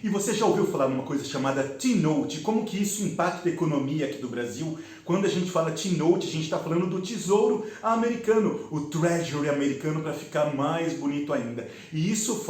E você já ouviu falar numa coisa chamada T-Note? Como que isso impacta a economia aqui do Brasil? Quando a gente fala T-Note, a gente está falando do Tesouro Americano, o Treasury americano, para ficar mais bonito ainda. E isso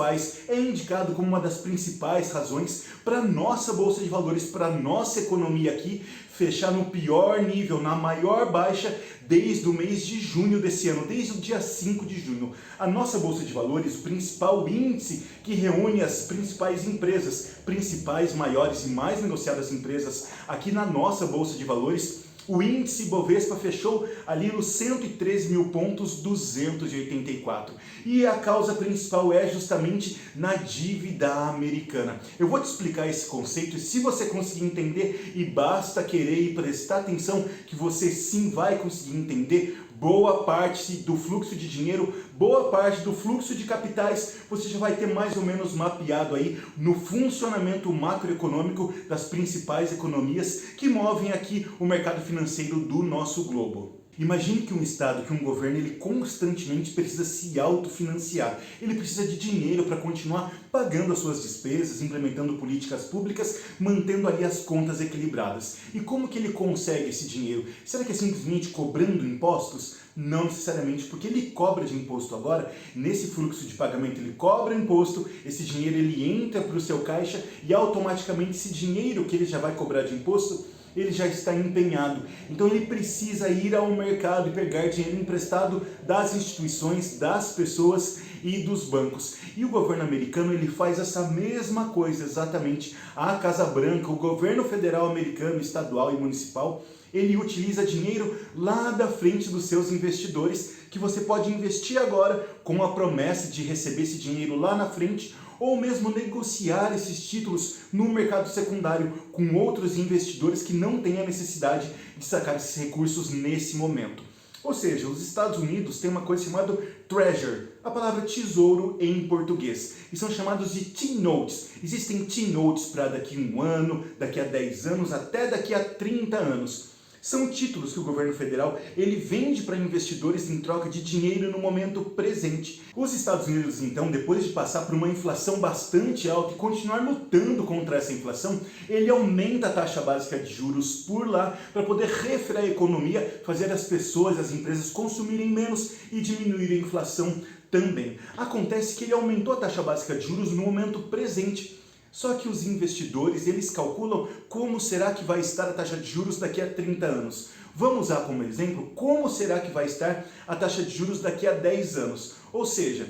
é indicado como uma das principais razões para a nossa Bolsa de Valores, para a nossa economia aqui, fechar no pior nível, na maior baixa desde o mês de junho desse ano, desde o dia 5 de junho. A nossa Bolsa de Valores, o principal índice que reúne as principais empresas, principais, maiores e mais negociadas empresas aqui na nossa Bolsa de Valores, o índice Bovespa fechou ali nos 103.284. E a causa principal é justamente na dívida americana. Eu vou te explicar esse conceito e se você conseguir entender, e basta querer e prestar atenção que você sim vai conseguir entender, boa parte do fluxo de dinheiro, boa parte do fluxo de capitais, você já vai ter mais ou menos mapeado aí no funcionamento macroeconômico das principais economias que movem aqui o mercado financeiro do nosso globo. Imagine que um Estado, que um governo, ele constantemente precisa se autofinanciar. Ele precisa de dinheiro para continuar pagando as suas despesas, implementando políticas públicas, mantendo ali as contas equilibradas. E como que ele consegue esse dinheiro? Será que é simplesmente cobrando impostos? Não necessariamente, porque ele cobra de imposto agora, nesse fluxo de pagamento ele cobra imposto, esse dinheiro ele entra para o seu caixa e automaticamente esse dinheiro que ele já vai cobrar de imposto, ele já está empenhado. Então ele precisa ir ao mercado e pegar dinheiro emprestado das instituições, das pessoas e dos bancos. E o governo americano ele faz essa mesma coisa exatamente. A Casa Branca, o governo federal americano, estadual e municipal, ele utiliza dinheiro lá da frente dos seus investidores, que você pode investir agora com a promessa de receber esse dinheiro lá na frente, ou mesmo negociar esses títulos no mercado secundário com outros investidores que não têm a necessidade de sacar esses recursos nesse momento. Ou seja, os Estados Unidos têm uma coisa chamada Treasury, a palavra tesouro em português, e são chamados de T-Notes. Existem T-Notes para daqui a 1 ano, daqui a 10 anos, até daqui a 30 anos. São títulos que o governo federal ele vende para investidores em troca de dinheiro no momento presente. Os Estados Unidos, então, depois de passar por uma inflação bastante alta e continuar lutando contra essa inflação, ele aumenta a taxa básica de juros por lá para poder refrear a economia, fazer as pessoas, as empresas consumirem menos e diminuir a inflação também. Acontece que ele aumentou a taxa básica de juros no momento presente. Só que os investidores, eles calculam como será que vai estar a taxa de juros daqui a 30 anos. Vamos usar como exemplo como será que vai estar a taxa de juros daqui a 10 anos. Ou seja,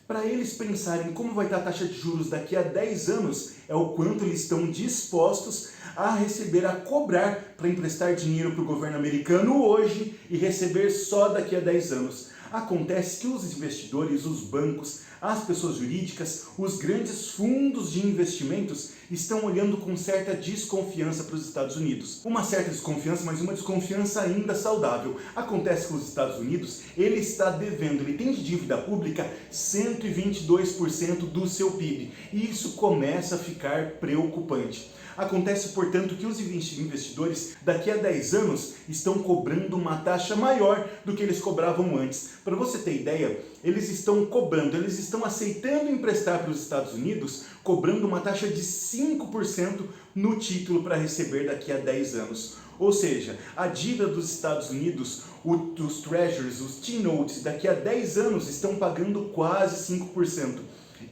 para eles pensarem como vai estar a taxa de juros daqui a 10 anos, é o quanto eles estão dispostos a receber, a cobrar para emprestar dinheiro para o governo americano hoje e receber só daqui a 10 anos. Acontece que os investidores, os bancos, as pessoas jurídicas, os grandes fundos de investimentos estão olhando com certa desconfiança para os Estados Unidos. Uma certa desconfiança, mas uma desconfiança ainda saudável. Acontece que os Estados Unidos, ele está devendo, ele tem de dívida pública 122% do seu PIB. E isso começa a ficar preocupante. Acontece, portanto, que os investidores daqui a 10 anos estão cobrando uma taxa maior do que eles cobravam antes. Para você ter ideia, eles estão cobrando, eles estão aceitando emprestar para os Estados Unidos, cobrando uma taxa de 5% no título para receber daqui a 10 anos. Ou seja, a dívida dos Estados Unidos, os Treasuries, os T-Notes, daqui a 10 anos estão pagando quase 5%.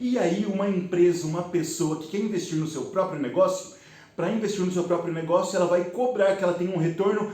E aí uma empresa, uma pessoa que quer investir no seu próprio negócio, para investir no seu próprio negócio, ela vai cobrar que ela tenha um retorno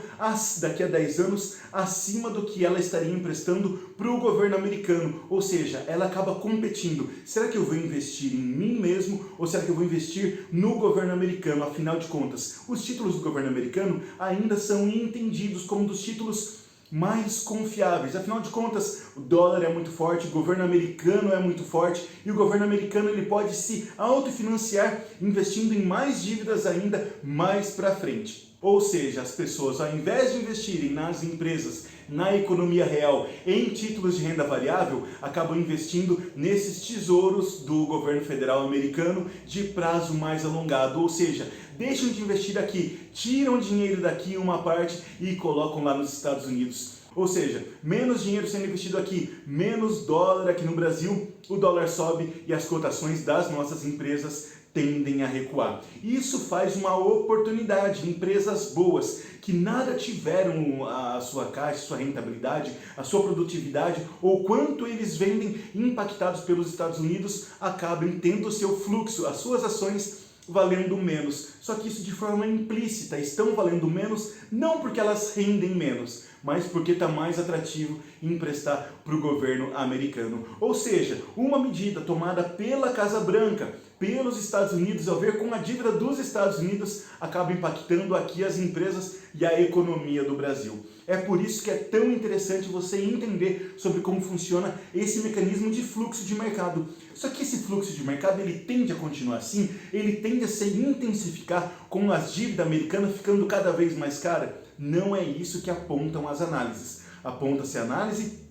daqui a 10 anos acima do que ela estaria emprestando para o governo americano. Ou seja, ela acaba competindo. Será que eu vou investir em mim mesmo ou será que eu vou investir no governo americano? Afinal de contas, os títulos do governo americano ainda são entendidos como um dos títulos mais confiáveis. Afinal de contas, o dólar é muito forte, o governo americano é muito forte e o governo americano ele pode se autofinanciar investindo em mais dívidas ainda mais para frente. Ou seja, as pessoas, ao invés de investirem nas empresas, na economia real, em títulos de renda variável, acabam investindo nesses tesouros do governo federal americano de prazo mais alongado. Ou seja, deixam de investir aqui, tiram dinheiro daqui uma parte e colocam lá nos Estados Unidos. Ou seja, menos dinheiro sendo investido aqui, menos dólar aqui no Brasil, o dólar sobe e as cotações das nossas empresas tendem a recuar. Isso faz uma oportunidade. Empresas boas que nada tiveram a sua caixa, sua rentabilidade, a sua produtividade ou quanto eles vendem impactados pelos Estados Unidos, acabem tendo o seu fluxo, as suas ações valendo menos. Só que isso de forma implícita, estão valendo menos não porque elas rendem menos, mas porque está mais atrativo emprestar para o governo americano. Ou seja, uma medida tomada pela Casa Branca, pelos Estados Unidos, ao ver como a dívida dos Estados Unidos acaba impactando aqui as empresas e a economia do Brasil. É por isso que é tão interessante você entender sobre como funciona esse mecanismo de fluxo de mercado. Só que esse fluxo de mercado ele tende a continuar assim, ele tende a se intensificar com as dívidas americanas ficando cada vez mais cara. Não é isso que apontam as análises. Aponta-se a análise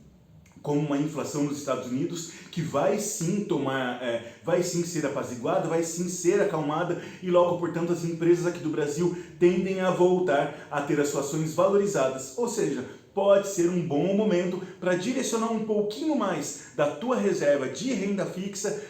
como uma inflação nos Estados Unidos que vai sim vai sim ser apaziguada, vai sim ser acalmada e logo, portanto, as empresas aqui do Brasil tendem a voltar a ter as suas ações valorizadas. Ou seja, pode ser um bom momento para direcionar um pouquinho mais da tua reserva de renda fixa,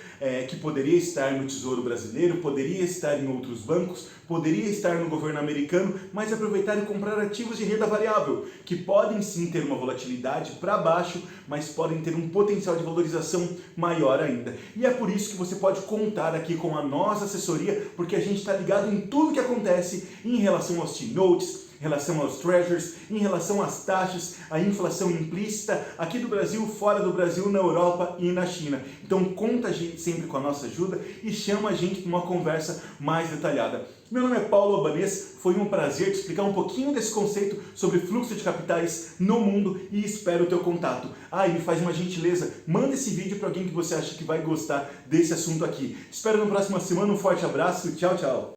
que poderia estar no Tesouro Brasileiro, poderia estar em outros bancos, poderia estar no governo americano, mas aproveitar e comprar ativos de renda variável, que podem sim ter uma volatilidade para baixo, mas podem ter um potencial de valorização maior ainda. E é por isso que você pode contar aqui com a nossa assessoria, porque a gente está ligado em tudo que acontece em relação aos T-Notes, em relação aos treasures, em relação às taxas, a inflação implícita aqui do Brasil, fora do Brasil, na Europa e na China. Então conta sempre com a nossa ajuda e chama a gente para uma conversa mais detalhada. Meu nome é Paulo Albanês, foi um prazer te explicar um pouquinho desse conceito sobre fluxo de capitais no mundo e espero o teu contato. E me faz uma gentileza, manda esse vídeo para alguém que você acha que vai gostar desse assunto aqui. Espero na próxima semana, um forte abraço, tchau, tchau!